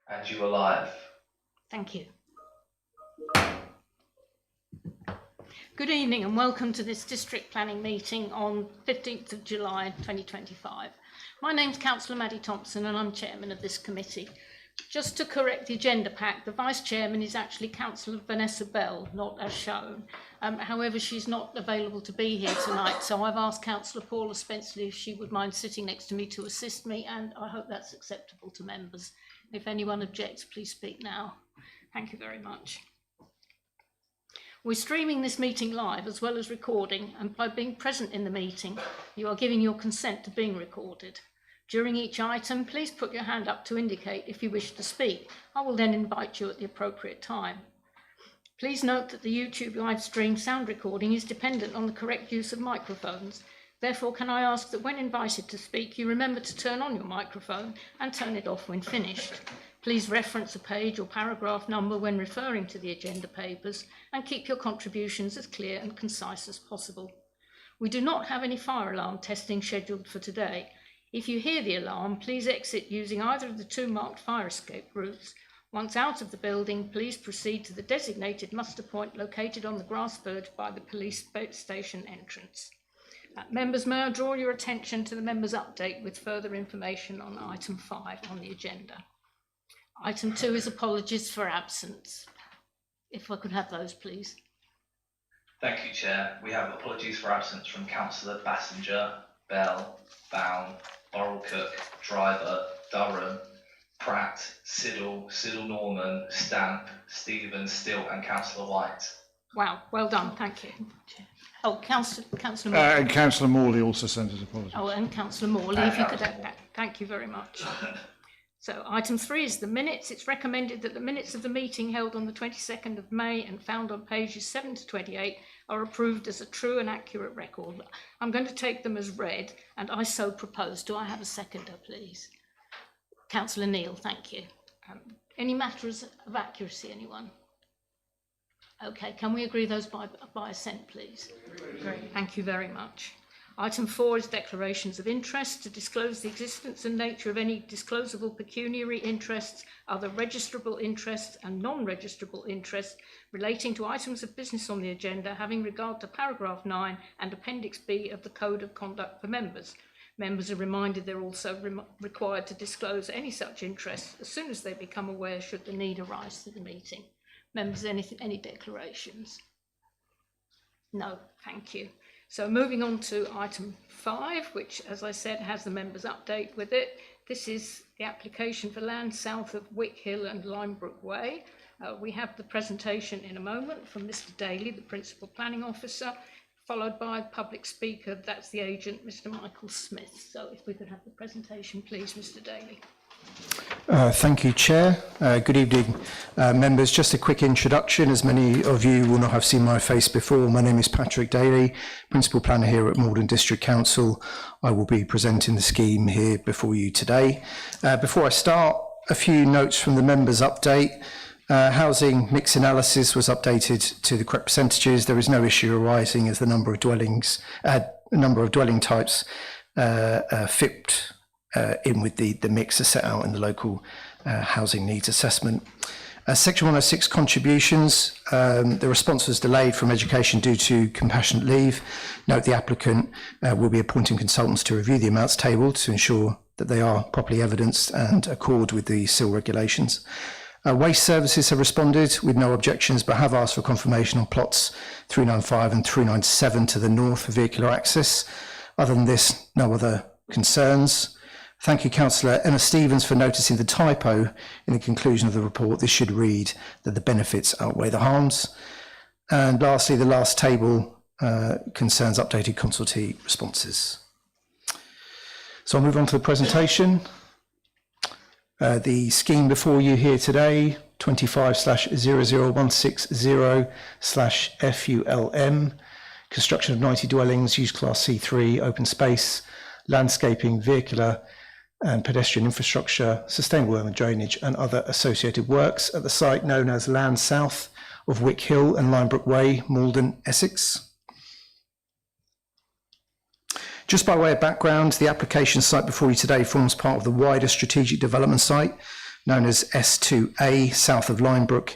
And you are live. Thank you. Good evening and welcome to this district planning meeting on 15th of July 2025. My name's Councillor Maddie Thompson and I'm chairman of this committee. Just to correct the agenda pack, the vice chairman is actually Councillor Vanessa Bell, not as shown. However, she's not available to be here tonight, so I've asked Councillor Paula Spenceley if she would mind sitting next to me to assist me, and I hope that's acceptable to members. If anyone objects, please speak now. Thank you very much. We're streaming this meeting live as well as recording, and by being present in the meeting, you are giving your consent to being recorded. During each item, please put your hand up to indicate if you wish to speak. I will then invite you at the appropriate time. Please note that the YouTube live stream sound recording is dependent on the correct use of microphones. Therefore, can I ask that when invited to speak, you remember to turn on your microphone and turn it off when finished. Please reference a page or paragraph number when referring to the agenda papers and keep your contributions as clear and concise as possible. We do not have any fire alarm testing scheduled for today. If you hear the alarm, please exit using either of the two marked fire escape routes. Once out of the building, please proceed to the designated muster point located on the grass verge by the police station entrance. Members, may I draw your attention to the members' update with further information on item 5 on the agenda. Item 2 is apologies for absence. If I could have those, please. Thank you, Chair. We have apologies for absence from Councillor Bassinger, Bell, Bown, Cook, Driver, Durham, Pratt, Siddle, Norman, Stamp, Stevens, Still and Councillor White. Wow, well done, thank you. Oh, Councillor Morley. And Councillor Morley also sent us apologies. Oh, and Councillor Morley, if you could have that. Thank you very much. So item 3 is the minutes. It's recommended that the minutes of the meeting held on the 22nd of May and found on pages 7 to 28 are approved as a true and accurate record. I'm going to take them as read, and I so propose. Do I have a seconder, please? Councillor Neal, thank you. Any matters of accuracy, anyone? Okay, can we agree those by assent, please? Great, thank you very much. Item 4 is declarations of interest. To disclose the existence and nature of any disclosable pecuniary interests, other registrable interests and non-registrable interests relating to items of business on the agenda having regard to paragraph 9 and appendix B of the Code of Conduct for Members. Members are reminded they're also required to disclose any such interests as soon as they become aware should the need arise to the meeting. Members, any declarations? No, thank you. So moving on to item 5, which, as I said, has the members' update with it. This is the application for land south of Wycke Hill and Limebrook Way. We have the presentation in a moment from Mr. Daly, the Principal Planning Officer, followed by public speaker, that's the agent, Mr. Michael Smith. So if we could have the presentation, please, Mr. Daly. Thank you, Chair. Good evening, members. Just a quick introduction. As many of you will not have seen my face before, my name is Patrick Daly, Principal Planner here at Maldon District Council. I will be presenting the scheme here before you today. Before I start, a few notes from the members' update. Housing mix analysis was updated to the correct percentages. There is no issue arising as the number of dwelling types fit in with the mix as set out in the local housing needs assessment. Section 106 contributions, the response was delayed from education due to compassionate leave. Note the applicant will be appointing consultants to review the amounts tabled to ensure that they are properly evidenced and accord with the SIL regulations. Waste services have responded with no objections, but have asked for confirmation on plots 395 and 397 to the north for vehicular access. Other than this, no other concerns. Thank you, Councillor Emma Stevens, for noticing the typo in the conclusion of the report. This should read that the benefits outweigh the harms. And lastly, the last table concerns updated consultee responses. So I'll move on to the presentation. The scheme before you here today, 25/00160/FULM, construction of 90 dwellings, use class C3, open space, landscaping, vehicular and pedestrian infrastructure, sustainable urban drainage and other associated works at the site known as Land South of Wycke Hill and Limebrook Way, Maldon, Essex. Just by way of background, the application site before you today forms part of the wider strategic development site known as S2A, south of Limebrook,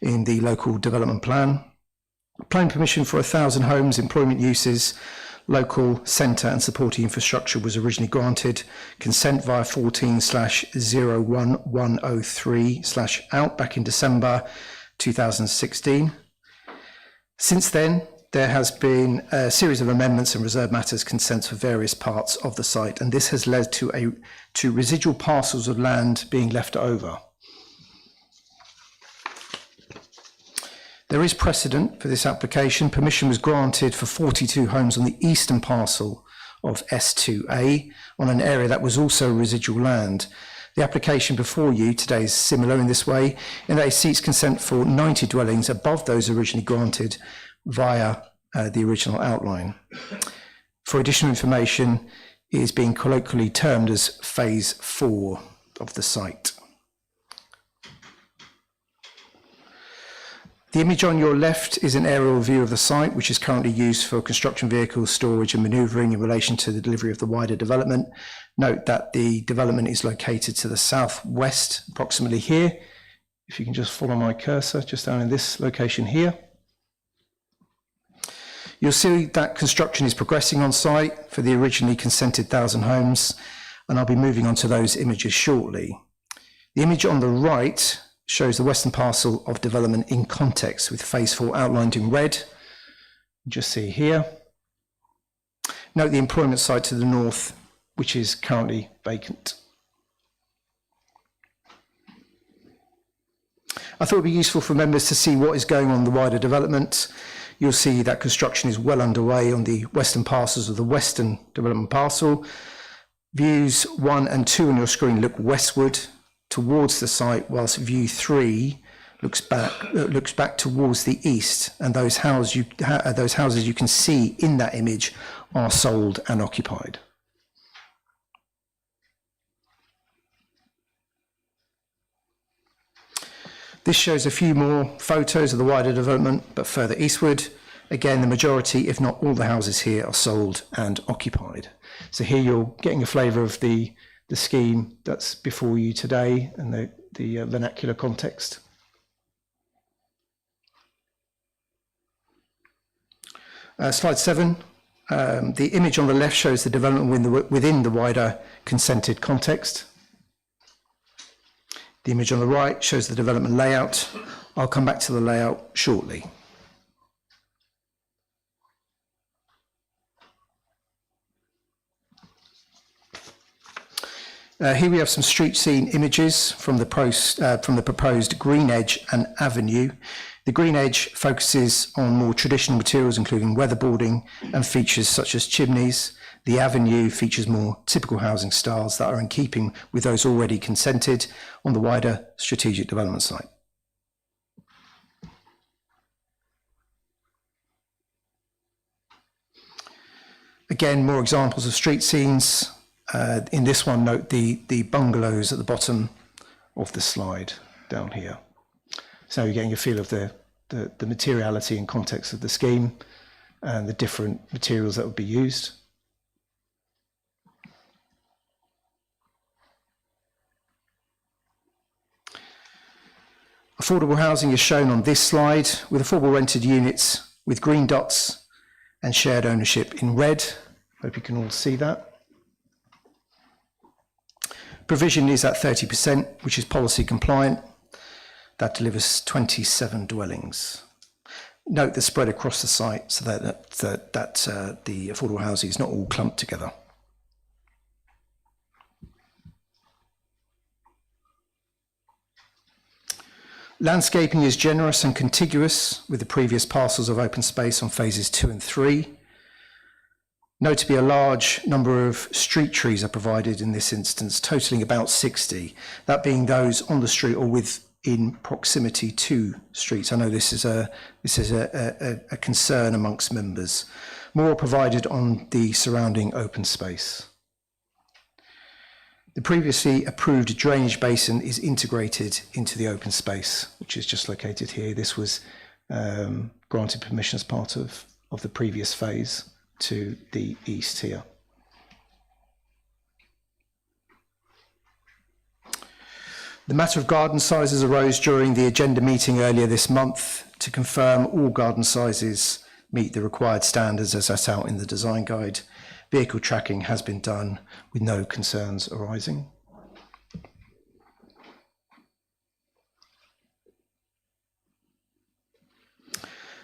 in the local development plan. Planning permission for 1,000 homes, employment uses, local centre and supporting infrastructure was originally granted. Consent via 14/01103/out back in December 2016. Since then, there has been a series of amendments and reserved matters consents for various parts of the site, and this has led to residual parcels of land being left over. There is precedent for this application. Permission was granted for 42 homes on the eastern parcel of S2A on an area that was also residual land. The application before you today is similar in this way, in that it seeks consent for 90 dwellings above those originally granted via the original outline. For additional information, it is being colloquially termed as Phase 4 of the site. The image on your left is an aerial view of the site, which is currently used for construction vehicles, storage and manoeuvring in relation to the delivery of the wider development. Note that the development is located to the southwest, approximately here. If you can just follow my cursor, just down in this location here. You'll see that construction is progressing on site for the originally consented 1,000 homes, and I'll be moving on to those images shortly. The image on the right shows the western parcel of development in context with Phase 4 outlined in red. Just see here. Note the employment site to the north, which is currently vacant. I thought it would be useful for members to see what is going on in the wider development. You'll see that construction is well underway on the western parcels of the western development parcel. Views 1 and 2 on your screen look westward towards the site, whilst view 3 looks back towards the east, and those houses you can see in that image are sold and occupied. This shows a few more photos of the wider development, but further eastward. Again, the majority, if not all the houses here, are sold and occupied. So here you're getting a flavour of the scheme that's before you today and the vernacular context. Slide 7. The image on the left shows the development within the wider consented context. The image on the right shows the development layout. I'll come back to the layout shortly. Here we have some street scene images from the proposed green edge and avenue. The green edge focuses on more traditional materials, including weatherboarding and features such as chimneys. The avenue features more typical housing styles that are in keeping with those already consented on the wider strategic development site. Again, more examples of street scenes. In this one, note the bungalows at the bottom of the slide down here. So you're getting a feel of the materiality and context of the scheme and the different materials that would be used. Affordable housing is shown on this slide with affordable rented units with green dots and shared ownership in red. Hope you can all see that. Provision is at 30%, which is policy compliant. That delivers 27 dwellings. Note the spread across the site so that the affordable housing is not all clumped together. Landscaping is generous and contiguous with the previous parcels of open space on phases 2 and 3. Notably, a large number of street trees are provided in this instance, totaling about 60, that being those on the street or within proximity to streets. I know this is a concern amongst members. More are provided on the surrounding open space. The previously approved drainage basin is integrated into the open space, which is just located here. This was granted permission as part of the previous phase to the east here. The matter of garden sizes arose during the agenda meeting earlier this month. To confirm all garden sizes meet the required standards as set out in the design guide. Vehicle tracking has been done with no concerns arising.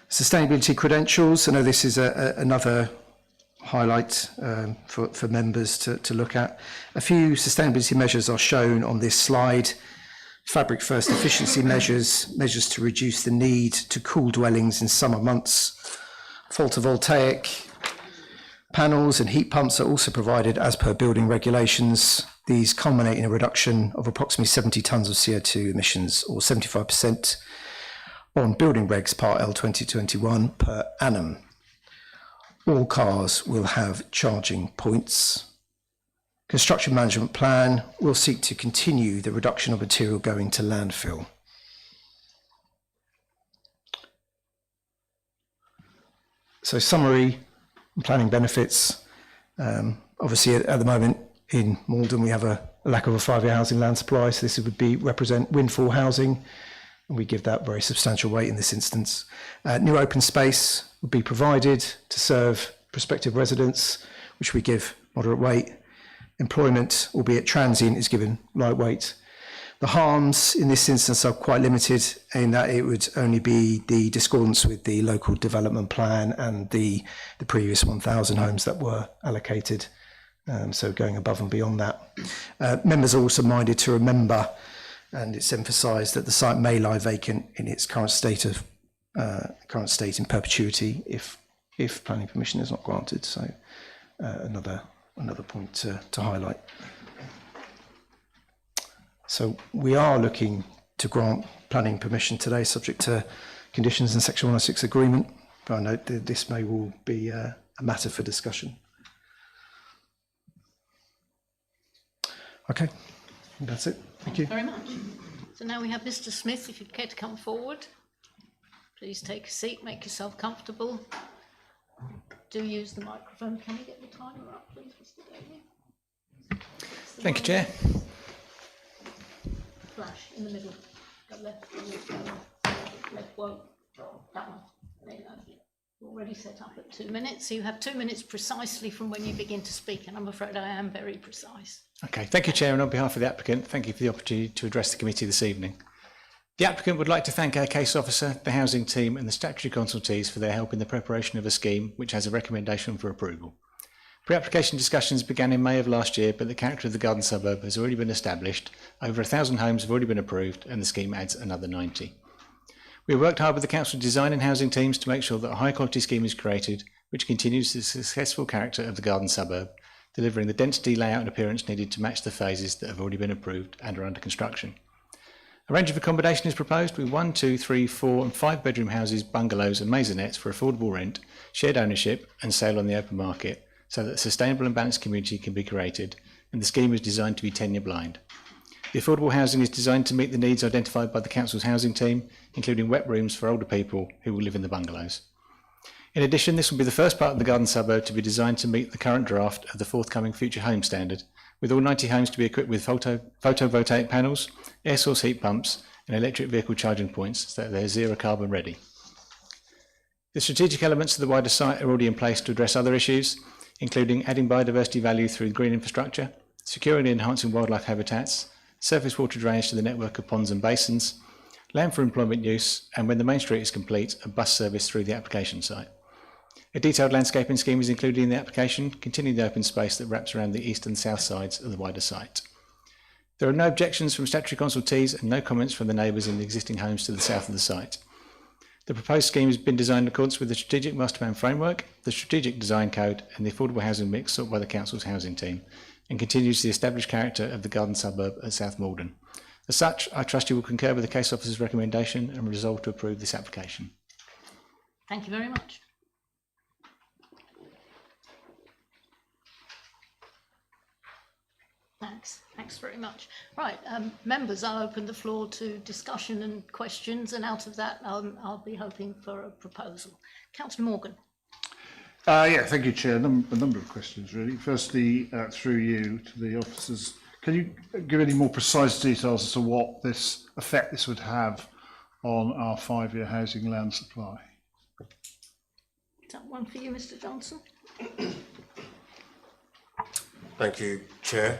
Sustainability credentials. I know this is another highlight for members to look at. A few sustainability measures are shown on this slide. Fabric first efficiency measures to reduce the need to cool dwellings in summer months. Photovoltaic panels and heat pumps are also provided as per building regulations. These culminate in a reduction of approximately 70 tonnes of CO2 emissions, or 75% on building regs part L 2021 per annum. All cars will have charging points. Construction management plan will seek to continue the reduction of material going to landfill. So summary, planning benefits. Obviously at the moment in Maldon we have a lack of a 5-year housing land supply, so this would represent windfall housing, and we give that very substantial weight in this instance. New open space would be provided to serve prospective residents, which we give moderate weight. Employment, albeit transient, is given light weight. The harms in this instance are quite limited in that it would only be the discordance with the local development plan and the previous 1,000 homes that were allocated, so going above and beyond that. Members are also minded to remember, and it's emphasised, that the site may lie vacant in its current state in perpetuity if planning permission is not granted. So another point to highlight. So we are looking to grant planning permission today, subject to conditions in Section 106 agreement. But I note that this may well be a matter for discussion. Okay, that's it. Thank you. Very much. So now we have Mr. Smith, if you'd care to come forward. Please take a seat, make yourself comfortable. Do use the microphone. Can we get the timer up, please, Mr. Daly? Thank you, Chair. Flash in the middle. Go left, left, whoa, that one. There you go. Already set up at 2 minutes. So you have 2 minutes precisely from when you begin to speak, and I'm afraid I am very precise. Okay, thank you, Chair, and on behalf of the applicant, thank you for the opportunity to address the committee this evening. The applicant would like to thank our case officer, the housing team and the statutory consultees for their help in the preparation of a scheme which has a recommendation for approval. Pre-application discussions began in May of last year, but the character of the garden suburb has already been established. Over 1,000 homes have already been approved and the scheme adds another 90. We have worked hard with the council design and housing teams to make sure that a high quality scheme is created which continues the successful character of the garden suburb, delivering the density, layout and appearance needed to match the phases that have already been approved and are under construction. A range of accommodation is proposed with 1, 2, 3, 4 and 5 bedroom houses, bungalows and maisonettes for affordable rent, shared ownership and sale on the open market, so that a sustainable and balanced community can be created, and the scheme is designed to be tenure blind. The affordable housing is designed to meet the needs identified by the council's housing team, including wet rooms for older people who will live in the bungalows. In addition, this will be the first part of the garden suburb to be designed to meet the current draft of the forthcoming Future Home Standard, with all 90 homes to be equipped with photovoltaic panels, air source heat pumps and electric vehicle charging points so that they're zero carbon ready. The strategic elements of the wider site are already in place to address other issues, including adding biodiversity value through green infrastructure, securing and enhancing wildlife habitats, surface water drainage to the network of ponds and basins, land for employment use, and when the main street is complete, a bus service through the application site. A detailed landscaping scheme is included in the application, containing the open space that wraps around the east and south sides of the wider site. There are no objections from statutory consultees and no comments from the neighbours in the existing homes to the south of the site. The proposed scheme has been designed in accordance with the Strategic Master Plan Framework, the Strategic Design Code and the affordable housing mix sought by the Council's housing team, and continues the established character of the garden suburb at South Maldon. As such, I trust you will concur with the case officer's recommendation and resolve to approve this application. Thank you very much. Thanks very much. Right, members, I'll open the floor to discussion and questions, and out of that I'll be hoping for a proposal. Councillor Morgan. Yeah, thank you, Chair. A number of questions, really. Firstly, through you to the officers, Can you give any more precise details as to what effect this would have on our 5-year housing land supply? Is that one for you, Mr Johnson? Thank you, Chair.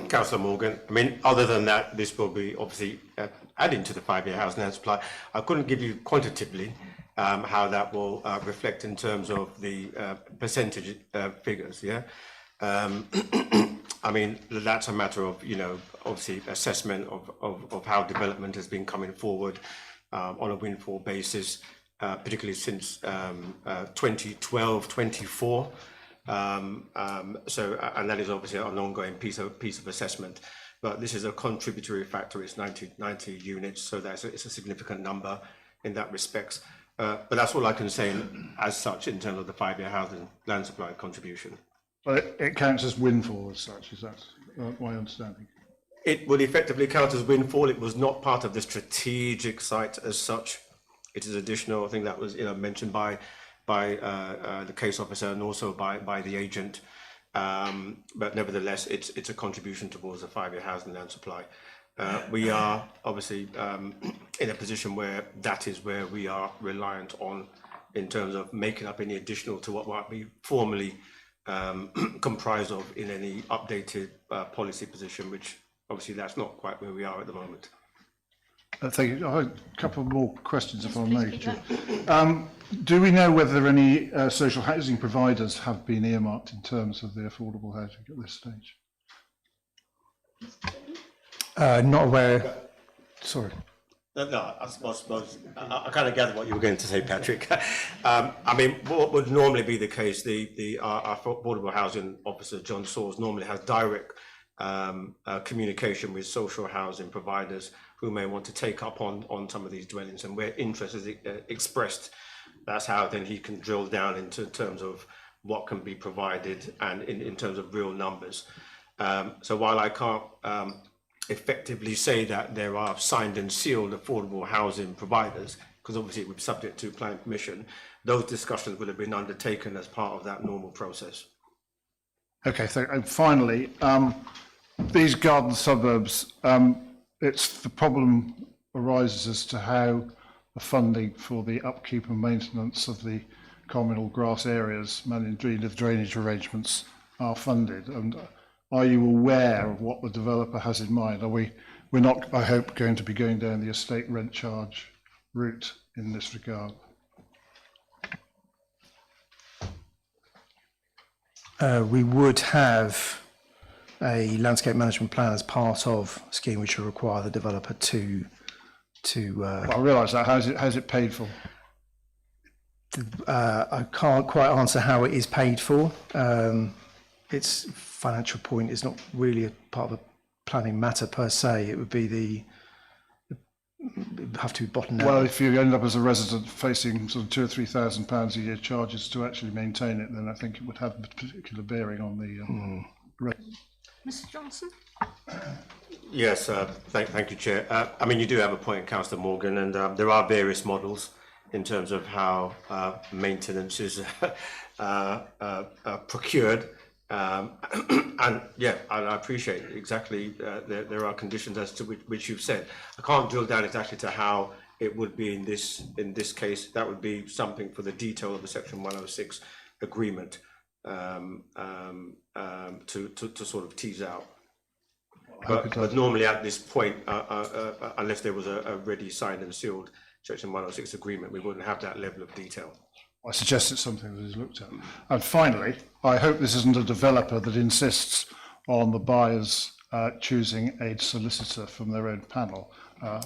Councillor Morgan. I mean, other than that, this will be obviously adding to the 5-year housing land supply. I couldn't give you quantitatively how that will reflect in terms of the percentage figures, yeah? I mean, that's a matter of, obviously assessment of how development has been coming forward on a windfall basis, particularly since 2012, 24. And that is obviously an ongoing piece of assessment. But this is a contributory factor. It's 90 units, so it's a significant number in that respect. But that's all I can say as such in terms of the 5-year housing land supply contribution. But it counts as windfall as such, is that my understanding? It would effectively count as windfall. It was not part of the strategic site as such. It is additional. I think that was mentioned by the case officer and also by the agent. But nevertheless, it's a contribution towards the 5-year housing land supply. We are obviously in a position where that is where we are reliant on in terms of making up any additional to what might be formally comprised of in any updated policy position, which obviously that's not quite where we are at the moment. Thank you. I have a couple more questions, Yes, if I please may. Do we know whether any social housing providers have been earmarked in terms of the affordable housing at this stage? Not aware. Sorry. No, I suppose I kind of gathered what you were going to say, Patrick. I mean, what would normally be the case, our affordable housing officer, John Saws, normally has direct communication with social housing providers who may want to take up on some of these dwellings, and where interest is expressed, that's how then he can drill down into terms of what can be provided and in terms of real numbers. So while I can't effectively say that there are signed and sealed affordable housing providers, because obviously it would be subject to planning permission, those discussions would have been undertaken as part of that normal process. Okay, and finally, these garden suburbs, the problem arises as to how the funding for the upkeep and maintenance of the communal grass areas, managing the drainage arrangements are funded. And are you aware of what the developer has in mind? We're not, I hope, going to be going down the estate rent charge route in this regard? We would have a landscape management plan as part of a scheme which will require the developer to Well, I realise that. How's it paid for? I can't quite answer how it is paid for. Its financial point is not really a part of a planning matter per se. It would be it would have to be bottomed out. Well, if you end up as a resident facing sort of £2,000 or £3,000 a year charges to actually maintain it, then I think it would have a particular bearing on the Mr Johnson? Yes, thank you, Chair. I mean, you do have a point, Councillor Morgan, and there are various models in terms of how maintenance is procured. And yeah, I appreciate exactly there are conditions as to which you've said. I can't drill down exactly to how it would be in this case. That would be something for the detail of the Section 106 agreement to sort of tease out. But normally at this point, unless there was a ready signed and sealed Section 106 agreement, we wouldn't have that level of detail. I suggest it's something that is looked at. And finally, I hope this isn't a developer that insists on the buyers choosing a solicitor from their own panel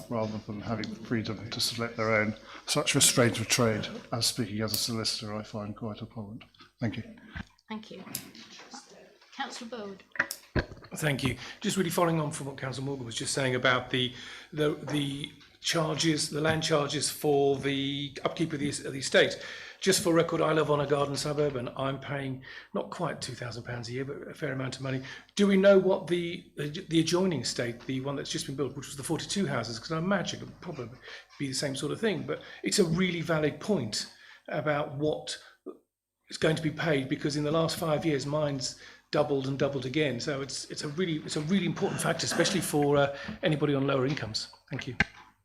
rather than having freedom to select their own. Such restraint of trade, as speaking as a solicitor, I find quite abhorrent. Thank you. Thank you. Councillor Bowood. Thank you. Just really following on from what Councillor Morgan was just saying about the charges, the land charges for the upkeep of the estate. Just for record, I live on a garden suburb and I'm paying not quite £2,000 a year, but a fair amount of money. Do we know what the adjoining estate, the one that's just been built, which was the 42 houses, because I imagine it would probably be the same sort of thing, but it's a really valid point about what is going to be paid, because in the last 5 years, mine's doubled and doubled again. So it's a really important factor, especially for anybody on lower incomes. Thank you.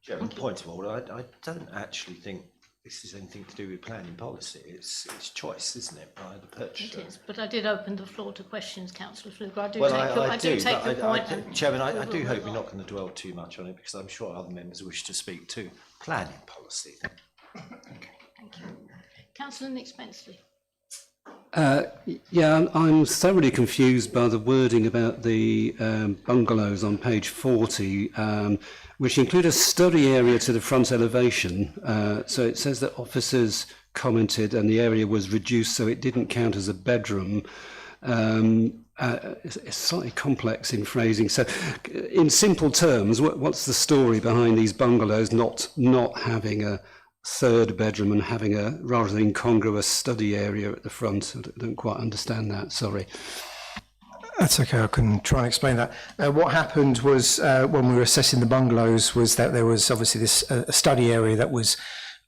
Chairman, point of order. I don't actually think this is anything to do with planning policy. It's choice, isn't it, by the purchaser? It is, but I did open the floor to questions, Councillor Fluger. I do Well, take your point. Chairman, I we do will hope move you're on. not going to dwell too much on it, because I'm sure other members wish to speak to planning policy. Okay, thank you. Councillor Nick Spenceley. Yeah, I'm thoroughly confused by the wording about the bungalows on page 40, which include a study area to the front elevation. So it says that officers commented and the area was reduced so it didn't count as a bedroom. It's slightly complex in phrasing. So in simple terms, what's the story behind these bungalows not having a third bedroom and having a rather incongruous study area at the front? I don't quite understand that, sorry. That's okay, I can try and explain that. What happened was when we were assessing the bungalows was that there was obviously this study area that was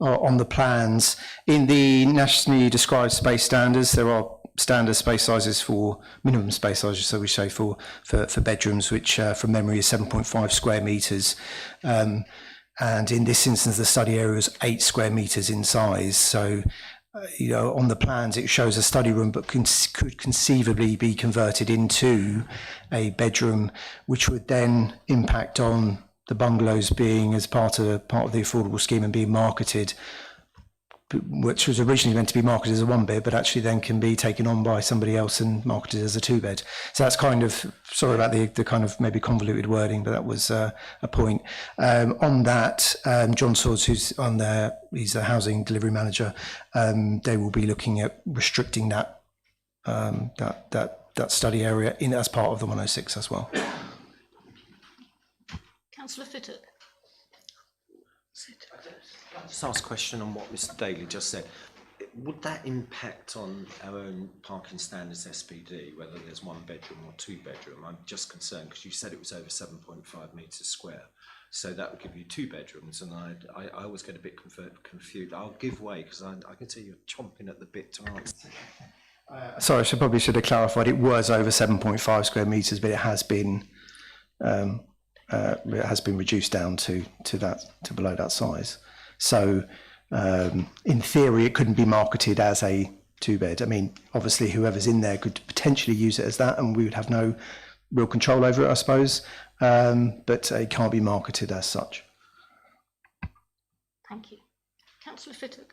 on the plans. In the nationally described space standards, there are standard space sizes for minimum space sizes, so we say for bedrooms, which from memory is 7.5 square metres. And in this instance, the study area was 8 square metres in size. So, on the plans, it shows a study room, but could conceivably be converted into a bedroom, which would then impact on the bungalows being as part of the affordable scheme and being marketed, which was originally meant to be marketed as a one bed, but actually then can be taken on by somebody else and marketed as a 2 bed. So that's kind of, sorry about the kind of maybe convoluted wording, but that was a point. On that, John Swords, who's on there, he's a housing delivery manager. They will be looking at restricting that study area in as part of the 106 as well. Councillor Fittock. Just ask a question on what Mr. Daly just said. Would that impact on our own parking standards SPD, whether there's 1 bedroom or 2 bedroom? I'm just concerned because you said it was over 7.5 metres square. So that would give you 2 bedrooms, and I always get a bit confused. I'll give way because I can see you're chomping at the bit to answer. Sorry, I probably should have clarified. It was over 7.5 square metres, but it has been reduced down to below that size. So in theory, it couldn't be marketed as a 2 bed. I mean, obviously, whoever's in there could potentially use it as that, and we would have no real control over it, I suppose. But it can't be marketed as such. Thank you. Councillor Fittock.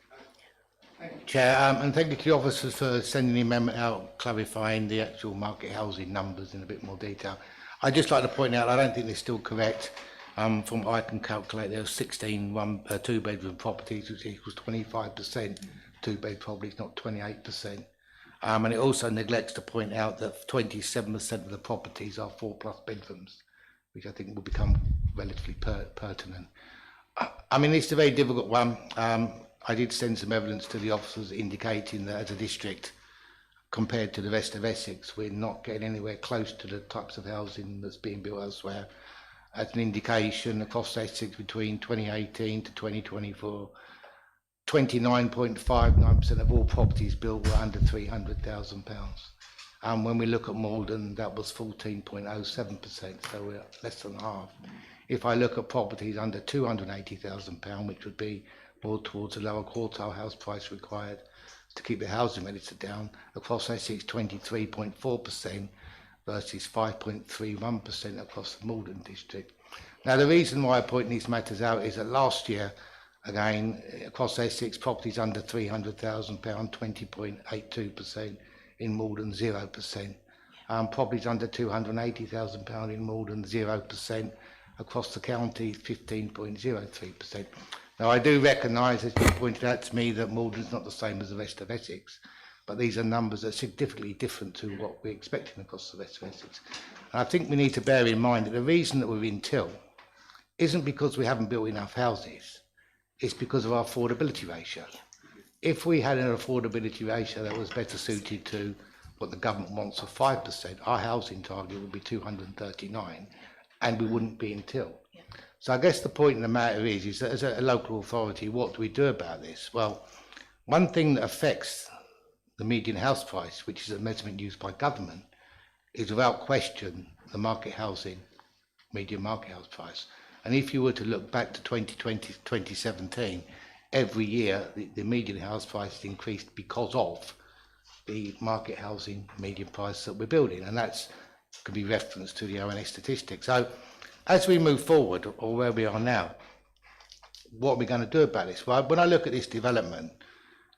Chair, and thank you to the officers for sending the amendment out, clarifying the actual market housing numbers in a bit more detail. I'd just like to point out, I don't think they're still correct. From what I can calculate, there are 16 2-bedroom properties, which equals 25%. 2-bed properties, not 28%. And it also neglects to point out that 27% of the properties are 4+ bedrooms, which I think will become relatively pertinent. I mean, it's a very difficult one. I did send some evidence to the officers indicating that as a district, compared to the rest of Essex, we're not getting anywhere close to the types of housing that's being built elsewhere. As an indication, across Essex between 2018 to 2024, 29.59% of all properties built were under £300,000. And when we look at Maldon, that was 14.07%, so we're less than half. If I look at properties under £280,000, which would be more towards the lower quartile house price required to keep the housing register down, across Essex 23.4% versus 5.31% across the Maldon district. Now, the reason why I point these matters out is that last year, again, across Essex, properties under £300,000, 20.82%, in Maldon 0%. Properties under £280,000 in Maldon 0%, across the county 15.03%. Now, I do recognise, as you pointed out to me, that Maldon's not the same as the rest of Essex, but these are numbers that are significantly different to what we're expecting across the rest of Essex. And I think we need to bear in mind that the reason that we're in till isn't because we haven't built enough houses, it's because of our affordability ratio. If we had an affordability ratio that was better suited to what the government wants of 5%, our housing target would be 239, and we wouldn't be in till. So I guess the point of the matter is that as a local authority, what do we do about this? Well, one thing that affects the median house price, which is a measurement used by government, is without question the market housing, median market house price. And if you were to look back to 2020, 2017, every year the median house price increased because of the market housing median price that we're building, and that's can be referenced to the ONS statistics. So as we move forward, or where we are now, what are we going to do about this? Well, when I look at this development,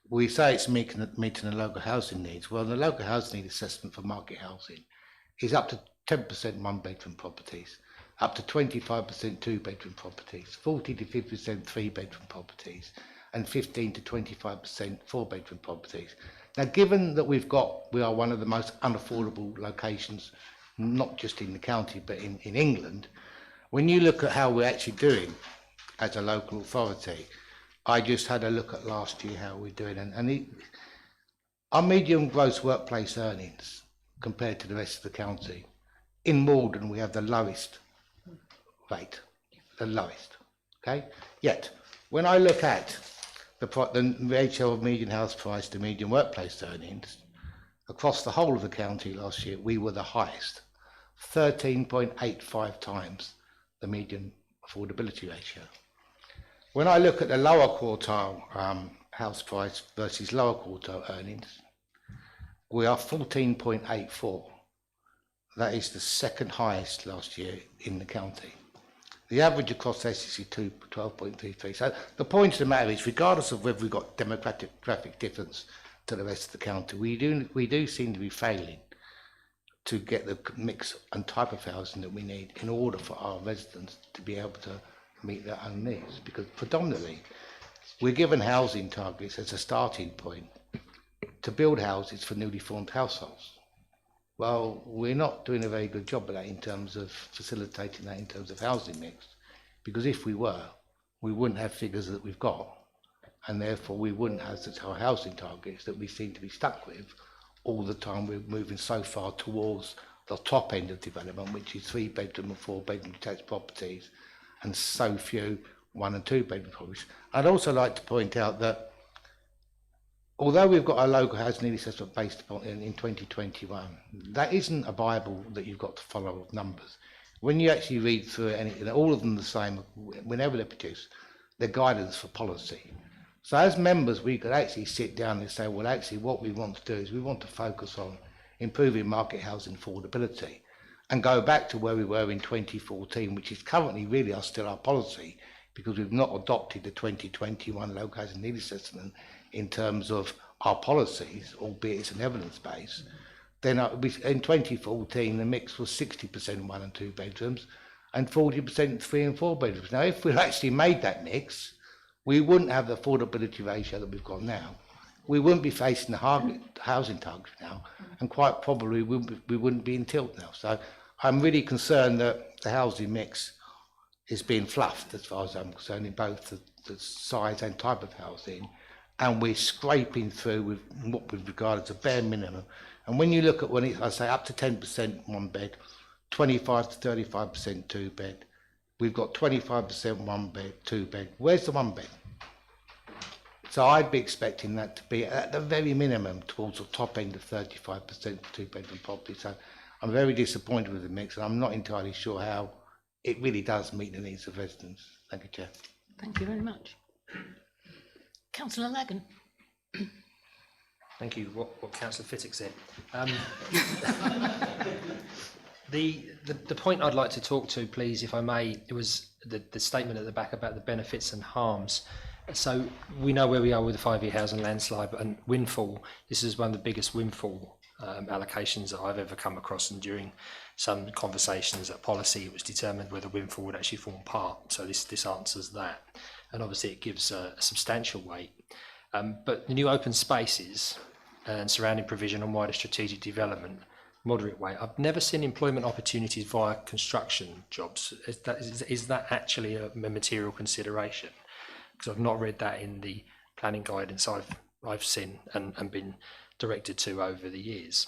we say it's meeting the local housing needs. Well, the local housing need assessment for market housing is up to 10% one-bedroom properties, up to 25% two-bedroom properties, 40 to 50% three-bedroom properties, and 15 to 25% four-bedroom properties. Now, given that we are one of the most unaffordable locations, not just in the county, but in England, when you look at how we're actually doing as a local authority, I just had a look at last year how we're doing, our median gross workplace earnings compared to the rest of the county, in Maldon we have the lowest rate, the lowest, okay? Yet, when I look at the ratio of median house price to median workplace earnings, across the whole of the county last year, we were the highest, 13.85 times the median affordability ratio. When I look at the lower quartile house price versus lower quartile earnings, we are 14.84. That is the second highest last year in the county. The average across Essex is 12.33. So the point of the matter is, regardless of whether we've got demographic difference to the rest of the county, we do seem to be failing to get the mix and type of housing that we need in order for our residents to be able to meet their own needs. Because predominantly, we're given housing targets as a starting point to build houses for newly formed households. Well, we're not doing a very good job of that in terms of facilitating that in terms of housing mix, because if we were, we wouldn't have figures that we've got, and therefore we wouldn't have such high housing targets that we seem to be stuck with all the time. We're moving so far towards the top end of development, which is 3-bedroom and 4-bedroom detached properties, and so few 1- and 2-bedroom properties. I'd also like to point out that although we've got our local housing need assessment based upon in 2021, that isn't a Bible that you've got to follow with numbers. When you actually read through it, and all of them the same, whenever they're produced, they're guidance for policy. So as members, we could actually sit down and say, well, actually what we want to do is we want to focus on improving market housing affordability and go back to where we were in 2014, which is currently really still our policy, because we've not adopted the 2021 local housing need assessment in terms of our policies, albeit it's an evidence base. Then in 2014, the mix was 60% 1 and 2 bedrooms and 40% 3 and 4 bedrooms. Now, if we actually made that mix, we wouldn't have the affordability ratio that we've got now. We wouldn't be facing the housing targets now, and quite probably we wouldn't be in tilt now. So I'm really concerned that the housing mix is being fluffed, as far as I'm concerned, in both the size and type of housing, and we're scraping through with what we regard as a bare minimum. And when you look at I say up to 10% 1 bed, 25 to 35% 2 bed, we've got 25% 1 bed, 2 bed. Where's the 1 bed? So I'd be expecting that to be at the very minimum towards the top end of 35% 2-bedroom property. So I'm very disappointed with the mix, and I'm not entirely sure how it really does meet the needs of residents. Thank you, Chair. Thank you very much. Councillor Lagan. Thank you. What Councillor Fittick said. The point I'd like to talk to, please, if I may, it was the statement at the back about the benefits and harms. So we know where we are with the 5-year housing landslide and windfall. This is one of the biggest windfall allocations that I've ever come across, and during some conversations at policy it was determined whether windfall would actually form part. So this answers that, and obviously it gives a substantial weight. But the new open spaces and surrounding provision and wider strategic development, moderate weight. I've never seen employment opportunities via construction jobs. Is that actually a material consideration? Because I've not read that in the planning guidance I've seen and been directed to over the years.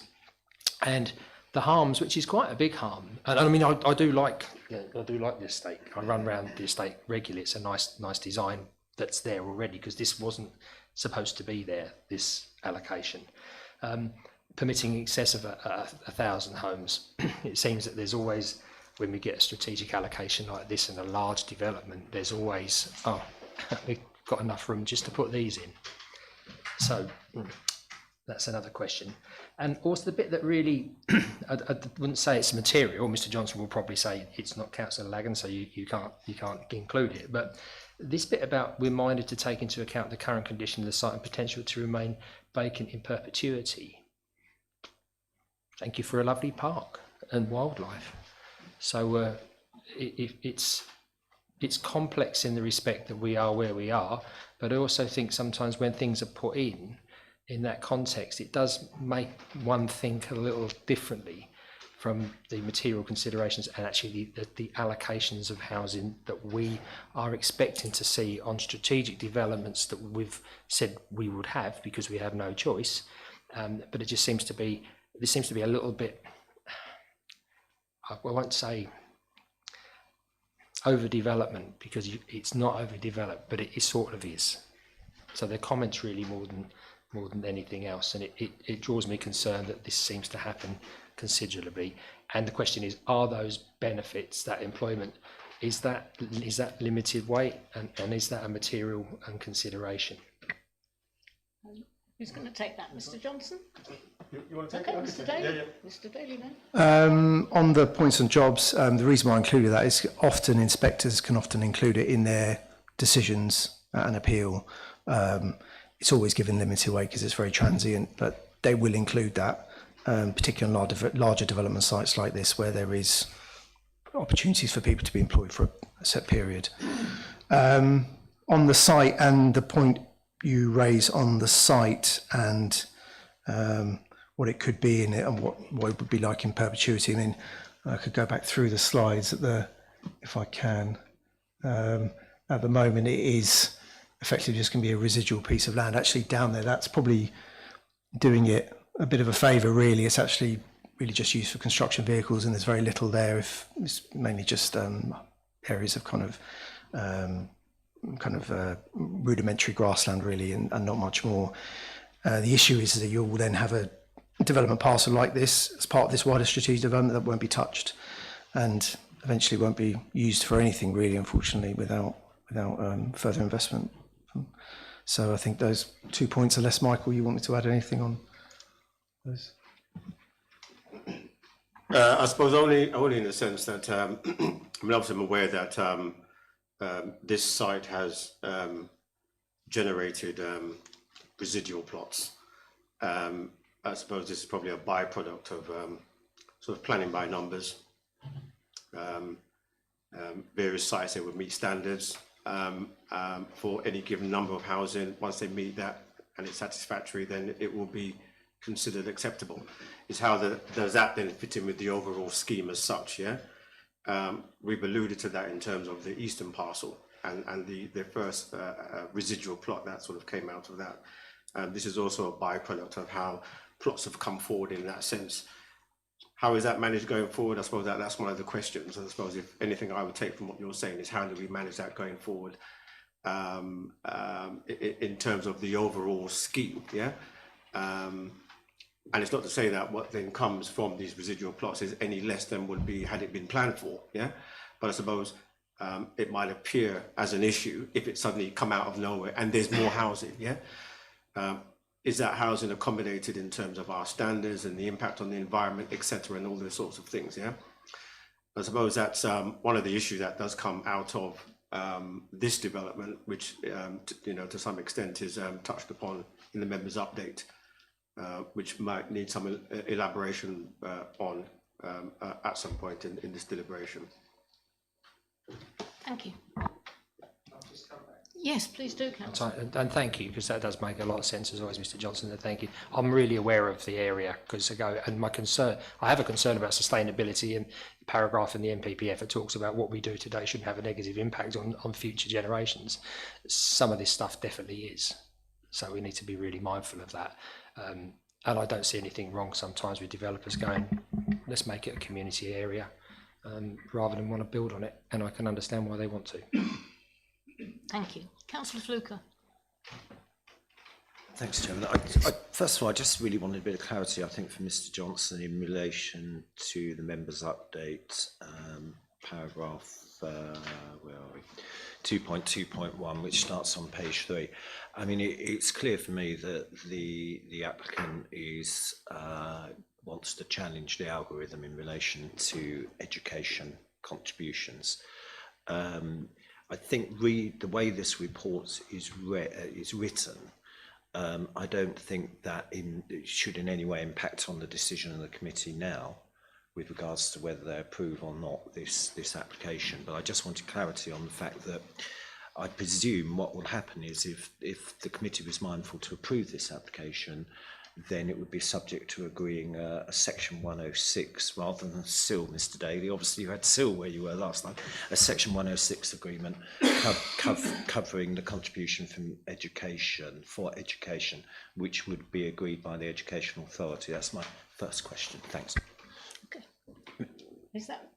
And the harms, which is quite a big harm, and I mean I do like the estate. I run around the estate regularly. It's a nice design that's there already, because this wasn't supposed to be there, this allocation. permitting in excess of 1,000 homes. It seems that there's always, when we get a strategic allocation like this and a large development, there's always, oh, we've got enough room just to put these in. So that's another question. And also the bit that really, I wouldn't say it's material. Mr. Johnson will probably say it's not Councillor Lagan, so you can't include it. But this bit about we're minded to take into account the current condition of the site and potential to remain vacant in perpetuity. Thank you for a lovely park and wildlife. So it's complex in the respect that we are where we are, but I also think sometimes when things are put in that context, it does make one think a little differently from the material considerations and actually the allocations of housing that we are expecting to see on strategic developments that we've said we would have because we have no choice. But it just seems to be, this seems to be a little bit, I won't say overdevelopment because it's not overdeveloped, but it sort of is. So the comments really more than anything else, and it draws me concern that this seems to happen considerably. And the question is, are those benefits, that employment, is that limited weight, and is that a material and consideration? Who's going to take that, Mr. Johnson? You want to take Okay, it? Mr. Daly. Yeah. Mr. Daly then. On the points on jobs, the reason why I included that is often inspectors can often include it in their decisions at an appeal. It's always given limited weight because it's very transient, but they will include that, particularly on larger development sites like this where there is opportunities for people to be employed for a set period. On the site and the point you raise on the site and what it could be in it and what it would be like in perpetuity. I mean, I could go back through the slides if I can. At the moment, it is effectively just going to be a residual piece of land. Actually, down there, that's probably doing it a bit of a favour, really. It's actually really just used for construction vehicles, and there's very little there. If it's mainly just areas of kind of rudimentary grassland, really, and not much more. The issue is that you will then have a development parcel like this as part of this wider strategic development that won't be touched, and eventually won't be used for anything, really, unfortunately, without further investment. So I think those 2 points, unless Michael, you want me to add anything on those? I suppose only in the sense that I mean, obviously I'm aware that this site has generated residual plots. I suppose this is probably a byproduct of sort of planning by numbers. Various sites that would meet standards for any given number of housing. Once they meet that and it's satisfactory, then it will be considered acceptable. It's how does that then fit in with the overall scheme as such, yeah? We've alluded to that in terms of the eastern parcel and the first residual plot that sort of came out of that. This is also a byproduct of how plots have come forward in that sense. How is that managed going forward? I suppose that's one of the questions. I suppose if anything I would take from what you're saying is how do we manage that going forward in terms of the overall scheme, yeah? And it's not to say that what then comes from these residual plots is any less than would be had it been planned for, yeah? But I suppose it might appear as an issue if it suddenly come out of nowhere and there's more housing, yeah? Is that housing accommodated in terms of our standards and the impact on the environment, etc., and all those sorts of things, yeah? I suppose that's one of the issues that does come out of this development, which, to some extent is touched upon in the members' update, which might need some elaboration on at some point in this deliberation. Thank you. Yes, please do, Councillor. And thank you, because that does make a lot of sense as always, Mr. Johnson, and thank you. I'm really aware of the area, because I have a concern about sustainability, and the paragraph in the NPPF that talks about what we do today shouldn't have a negative impact on future generations. Some of this stuff definitely is, so we need to be really mindful of that. And I don't see anything wrong sometimes with developers going, let's make it a community area, rather than want to build on it, and I can understand why they want to. Thank you. Councillor Fluker. Thanks, Chairman. First of all, I just really wanted a bit of clarity, I think, from Mr. Johnson in relation to the members' update, paragraph, where are we? 2.2.1, which starts on page 3. I mean, it's clear for me that the applicant is wants to challenge the algorithm in relation to education contributions. I think the way this report is written, I don't think that it should in any way impact on the decision of the committee now with regards to whether they approve or not this application. But I just wanted clarity on the fact that I presume what will happen is if the committee was mindful to approve this application, then it would be subject to agreeing a section 106 rather than a SIL, Mr. Daly. Obviously you had SIL where you were last time, a section 106 agreement covering the contribution from education, which would be agreed by the Education Authority. That's my first question. Thanks. Okay. Is that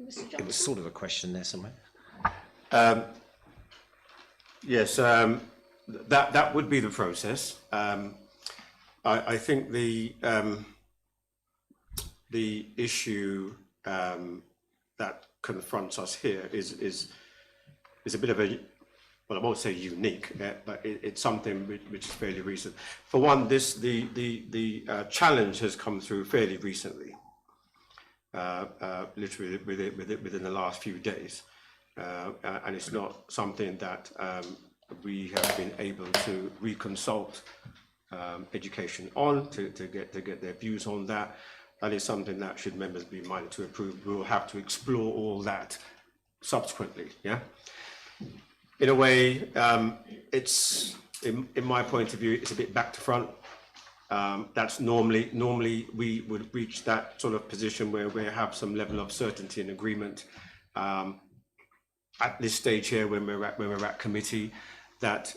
Mr. Johnson? It was sort of a question there somewhere. Yes, that would be the process. I think the issue that confronts us here is a bit of a, well, I won't say unique, but it's something which is fairly recent. For one, the challenge has come through fairly recently, literally within the last few days, and it's not something that we have been able to reconsult education on to get their views on that. That is something that, should members be minded to approve, we will have to explore all that subsequently. Yeah. In a way, it's in my point of view, it's a bit back to front. That's normally we would reach that sort of position where we have some level of certainty and agreement. At this stage here, when we're at committee, that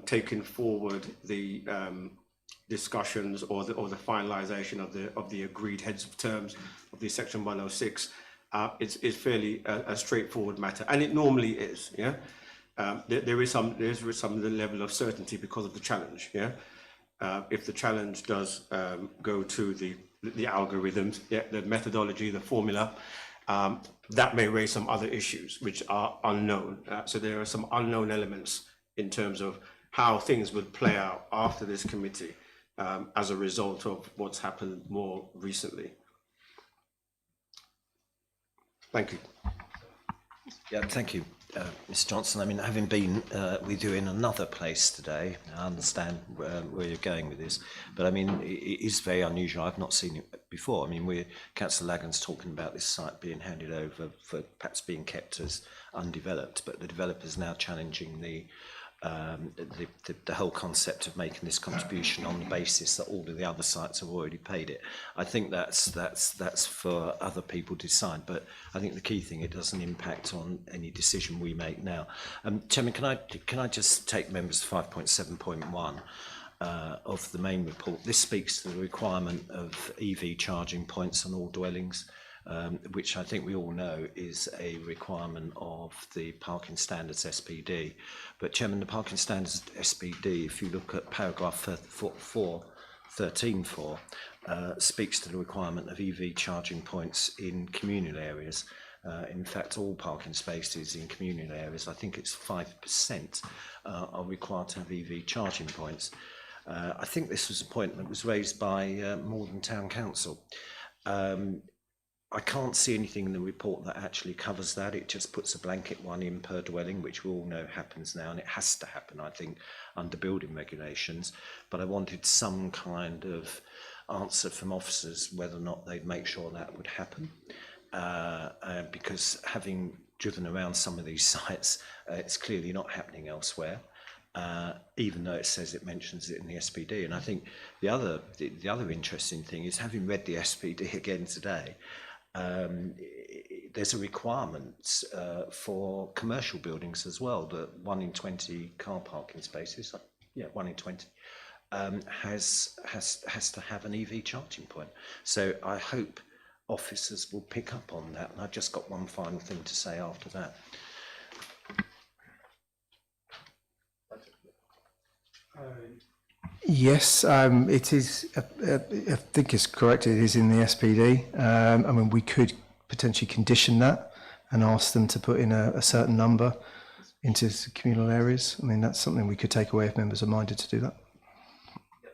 taking forward the discussions or the finalisation of the agreed heads of terms of the section 106 is fairly a straightforward matter, and it normally is. Yeah, there is some level of certainty because of the challenge. Yeah, if the challenge does go to the algorithms, yeah, the methodology, the formula. That may raise some other issues which are unknown. So there are some unknown elements in terms of how things would play out after this committee as a result of what's happened more recently. Thank you. Yeah, thank you, Mr. Johnson. I mean, having been with you in another place today, I understand where you're going with this, but I mean, it is very unusual. I've not seen it before. I mean, Councillor Lagan's talking about this site being handed over for perhaps being kept as undeveloped, but the developer's now challenging the whole concept of making this contribution on the basis that all of the other sites have already paid it. I think that's for other people to decide, but I think the key thing, it doesn't impact on any decision we make now. Chairman, can I just take members 5.7.1 of the main report? This speaks to the requirement of EV charging points on all dwellings, which I think we all know is a requirement of the Parking Standards SPD. But Chairman, the Parking Standards SPD, if you look at paragraph 13.4, speaks to the requirement of EV charging points in communal areas. In fact, all parking spaces in communal areas, I think it's 5%, are required to have EV charging points. I think this was a point that was raised by Maldon Town Council. I can't see anything in the report that actually covers that. It just puts a blanket one in per dwelling, which we all know happens now, and it has to happen, I think, under building regulations. But I wanted some kind of answer from officers whether or not they'd make sure that would happen. Because having driven around some of these sites, it's clearly not happening elsewhere. Even though it says it mentions it in the SPD. And I think the other interesting thing is, having read the SPD again today, there's a requirement for commercial buildings as well, that 1 in 20 car parking spaces, 1 in 20, has to have an EV charging point. So I hope officers will pick up on that. And I've just got one final thing to say after that. Yes, it is. I think it's correct. It is in the SPD. I mean, we could potentially condition that and ask them to put in a certain number into communal areas. I mean, that's something we could take away if members are minded to do that.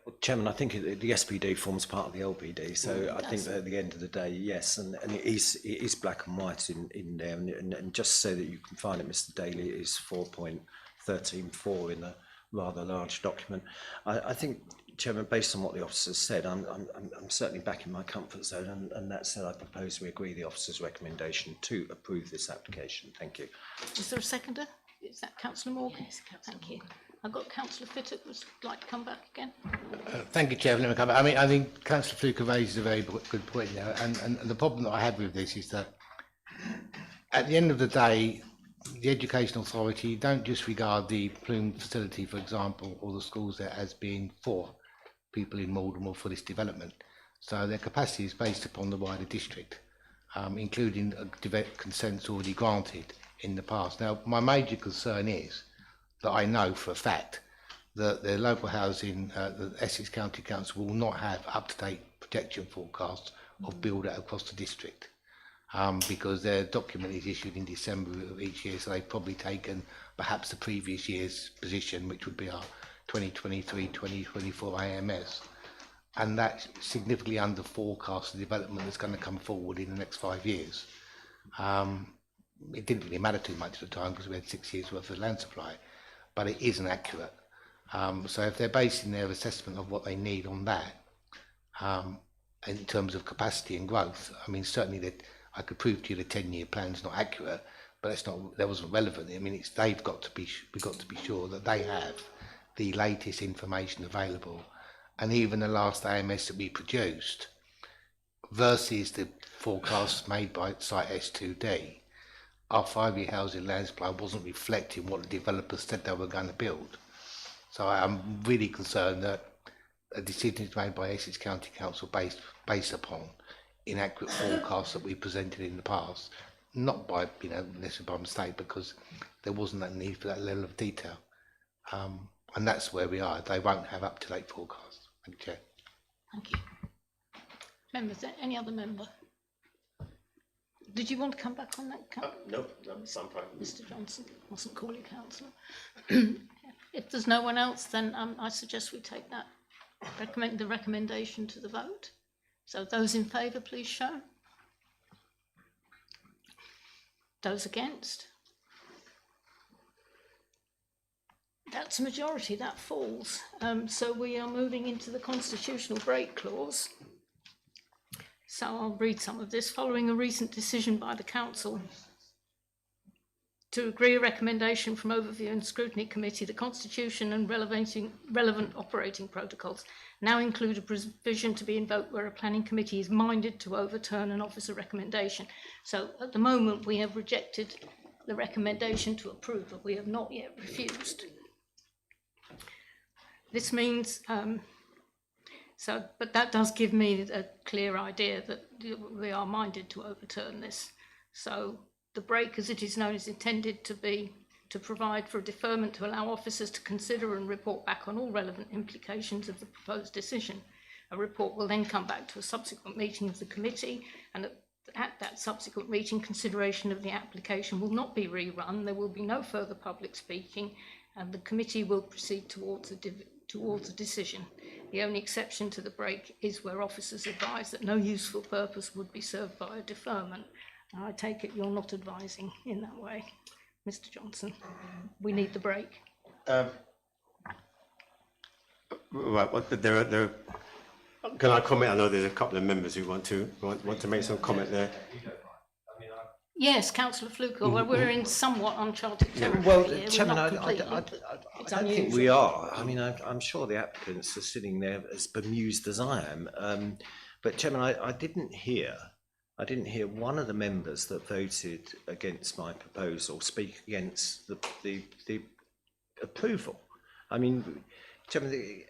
Well, Chairman, I think the SPD forms part of the LBD, so I think that at the end of the day, yes, and it is black and white in there, and just so that you can find it, Mr. Daly, it is 4.13.4 in a rather large document. I think, Chairman, based on what the officer said, I'm certainly back in my comfort zone, and that said, I propose we agree the officer's recommendation to approve this application. Thank you. Is there a seconder? Is that Councillor Morgan? Yes, Thank you. I've got Councillor Fittock would like to come back again. Thank you, Chair. Let me come back. I mean, I think Councillor Fluker raises a very good point there, and the problem that I have with this is that at the end of the day, the Education Authority don't just regard the Plume facility, for example, or the schools there as being for people in Maldon or for this development. So their capacity is based upon the wider district, including consents already granted in the past. Now, my major concern is that I know for a fact that the local housing, the Essex County Council will not have up-to-date projection forecasts of build-out across the district, because their document is issued in December of each year, so they've probably taken perhaps the previous year's position, which would be our 2023-2024 AMS, and that significantly under forecasts the development that's going to come forward in the next 5 years. It didn't really matter too much at the time because we had 6 years worth of land supply, but it isn't accurate. So if they're basing their assessment of what they need on that, in terms of capacity and growth, I mean, certainly that I could prove to you the 10-year plan is not accurate, but it's not, that wasn't relevant. I mean, we've got to be sure that they have the latest information available, and even the last AMS that we produced versus the forecasts made by Site S2D, our 5-year housing land supply wasn't reflecting what the developers said they were going to build. So I'm really concerned that a decision is made by Essex County Council based upon inaccurate forecasts that we presented in the past, not by, necessarily by mistake, because there wasn't that need for that level of detail. And that's where we are. They won't have up-to-date forecasts. Thank you, Chair. Thank you. Members, any other member? Did you want to come back on that? No, some problem. Mr. Johnson, mustn't call you councillor. If there's no one else, then I suggest we take that, recommend the recommendation to the vote. So those in favour, please show. Those against? That's a majority, that falls. So we are moving into the constitutional break clause. So I'll read some of this. Following a recent decision by the Council to agree a recommendation from Overview and Scrutiny Committee, the Constitution and relevant operating protocols now include a provision to be invoked where a planning committee is minded to overturn an officer recommendation. So at the moment we have rejected the recommendation to approve, but we have not yet refused. This means but that does give me a clear idea that we are minded to overturn this. So the break, as it is known, is intended to provide for a deferment to allow officers to consider and report back on all relevant implications of the proposed decision. A report will then come back to a subsequent meeting of the committee, and at that subsequent meeting, consideration of the application will not be rerun. There will be no further public speaking, and the committee will proceed towards a decision. The only exception to the break is where officers advise that no useful purpose would be served by a deferment. I take it you're not advising in that way, Mr. Johnson. We need the break. Right. Can I comment? I know there's a couple of members who want to make some comment there. Yes, Councillor Fluker. Well, we're in somewhat uncharted territory. Well, here. Chairman, I don't think we are. I mean, I'm sure the applicants are sitting there as bemused as I am. But Chairman, I didn't hear one of the members that voted against my proposal speak against the approval. I mean, Chairman,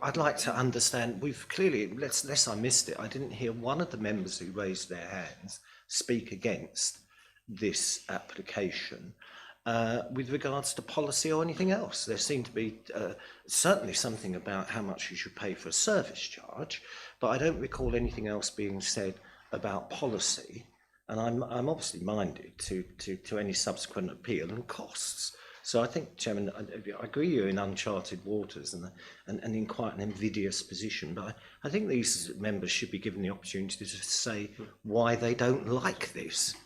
I'd like to understand. We've clearly, unless I missed it, I didn't hear one of the members who raised their hands speak against this application. with regards to policy or anything else. There seemed to be certainly something about how much you should pay for a service charge, but I don't recall anything else being said about policy. And I'm obviously minded to any subsequent appeal and costs. So I think, Chairman, I agree you're in uncharted waters and in quite an invidious position, but I think these members should be given the opportunity to say why they don't like this.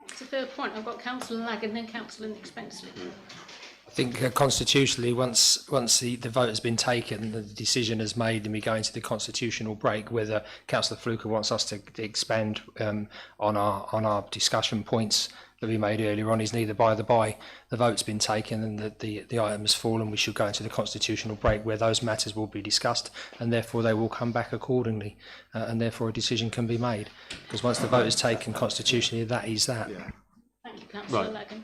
It's a fair point. I've got Councillor Lagg and then Councillor Spenceley. I think constitutionally, once the vote has been taken, the decision is made, and we go into the constitutional break. Whether Councillor Fluker wants us to expand on our discussion points that we made earlier on is neither by the by. The vote's been taken and the item has fallen. We should go into the constitutional break where those matters will be discussed, and therefore they will come back accordingly, and therefore a decision can be made. Because once the vote is taken constitutionally, that is that. Yeah. Thank you, Councillor Lagan.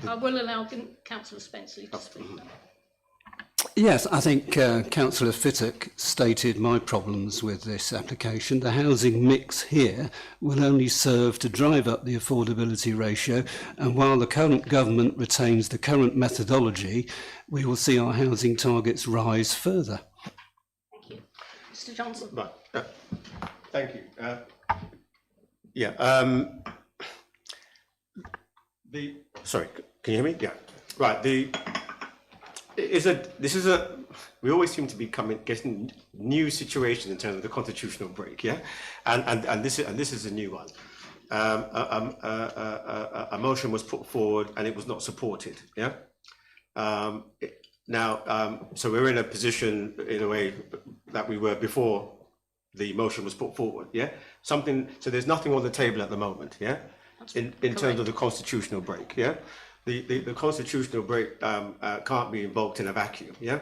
I will allow Councillor Spenceley to speak. Yes, I think Councillor Fittock stated my problems with this application. The housing mix here will only serve to drive up the affordability ratio, and while the current government retains the current methodology, we will see our housing targets rise further. Thank you. Mr Johnson. Right. Thank you. Sorry, can you hear me? Yeah. Right. We always seem to be getting new situations in terms of the constitutional break, yeah, and this is a new one. A motion was put forward and it was not supported, yeah. So we're in a position in a way that we were before the motion was put forward, yeah. So there's nothing on the table at the moment, yeah. In terms of the constitutional break, yeah. The constitutional break can't be invoked in a vacuum, yeah?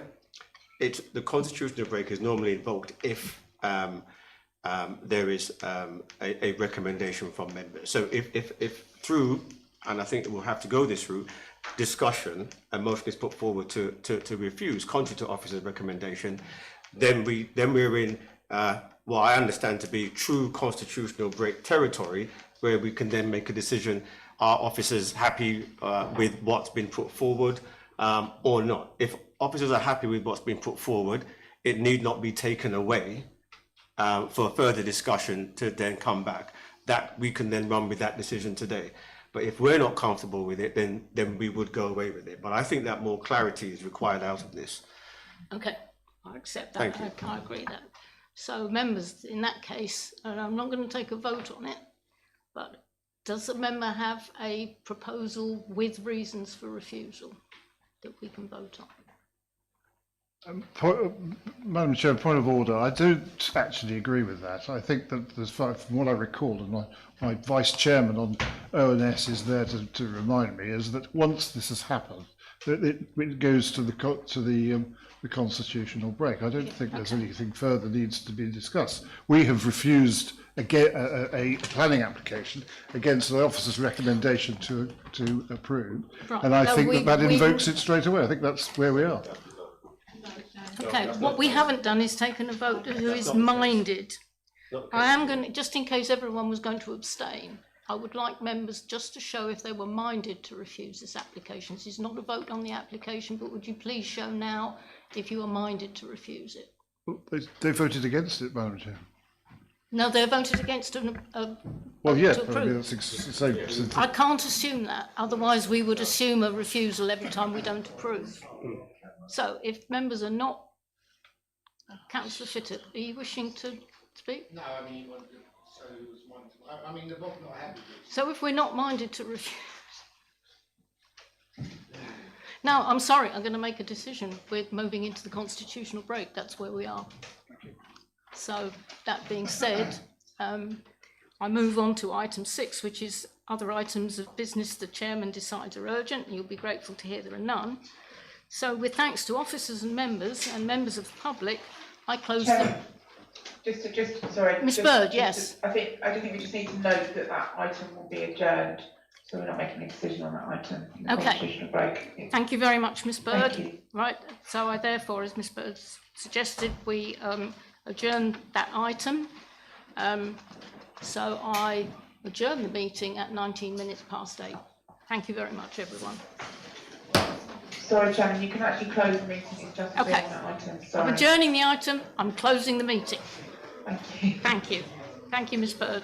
The constitutional break is normally invoked if there is a recommendation from members. So if through, and I think we'll have to go this route, discussion, a motion is put forward to refuse, contrary to officer's recommendation, then we're in what I understand to be true constitutional break territory, where we can then make a decision. Are officers happy with what's been put forward or not? If officers are happy with what's been put forward, it need not be taken away for further discussion to then come back. That we can then run with that decision today. But if we're not comfortable with it, then we would go away with it. But I think that more clarity is required out of this. Okay, I accept that. Thank you. I agree that. So members, in that case, and I'm not going to take a vote on it, but does the member have a proposal with reasons for refusal that we can vote on? Madam Chair, point of order. I do actually agree with that. I think that, as far from what I recall, and my vice chairman on ONS is there to remind me, is that once this has happened, it goes to the constitutional break. I don't think there's anything further needs to be discussed. We have refused a planning application against the officer's recommendation to approve, Right. and I think that invokes it straight away. I think that's where we are. Okay, what we haven't done is taken a vote who is minded. I am going to, just in case everyone was going to abstain, I would like members just to show if they were minded to refuse this application. This is not a vote on the application, but would you please show now if you are minded to refuse it? They voted against it, Madam Chair. No, they voted against Well, yes, to I mean, approve. that's the same. I can't assume that, otherwise we would assume a refusal every time we don't approve. So if members are not, Councillor Fittock, are you wishing to speak? No, I mean, so it was one. I mean, they're both not happy. So if we're not minded to refuse. Now, I'm sorry, I'm going to make a decision. We're moving into the constitutional break. That's where we are. So that being said, I move on to item 6, which is other items of business the chairman decides are urgent. You'll be grateful to hear there are none. So with thanks to officers and members of the public, I close the... Sorry. Miss Bird, yes. I think we just need to note that item will be adjourned, so we're not making a decision on that item in the constitutional break. Thank you very much, Miss Bird. Thank you. Right, so I therefore, as Miss Bird suggested, we adjourn that item. So I adjourn the meeting at 19 minutes past 8. Thank you very much, everyone. Sorry, Chairman, you can actually close the meeting. It's just a Okay. bit on that item. I'm Sorry. adjourning the item. I'm closing the meeting. Thank you. Thank you. Thank you, Ms. Bird.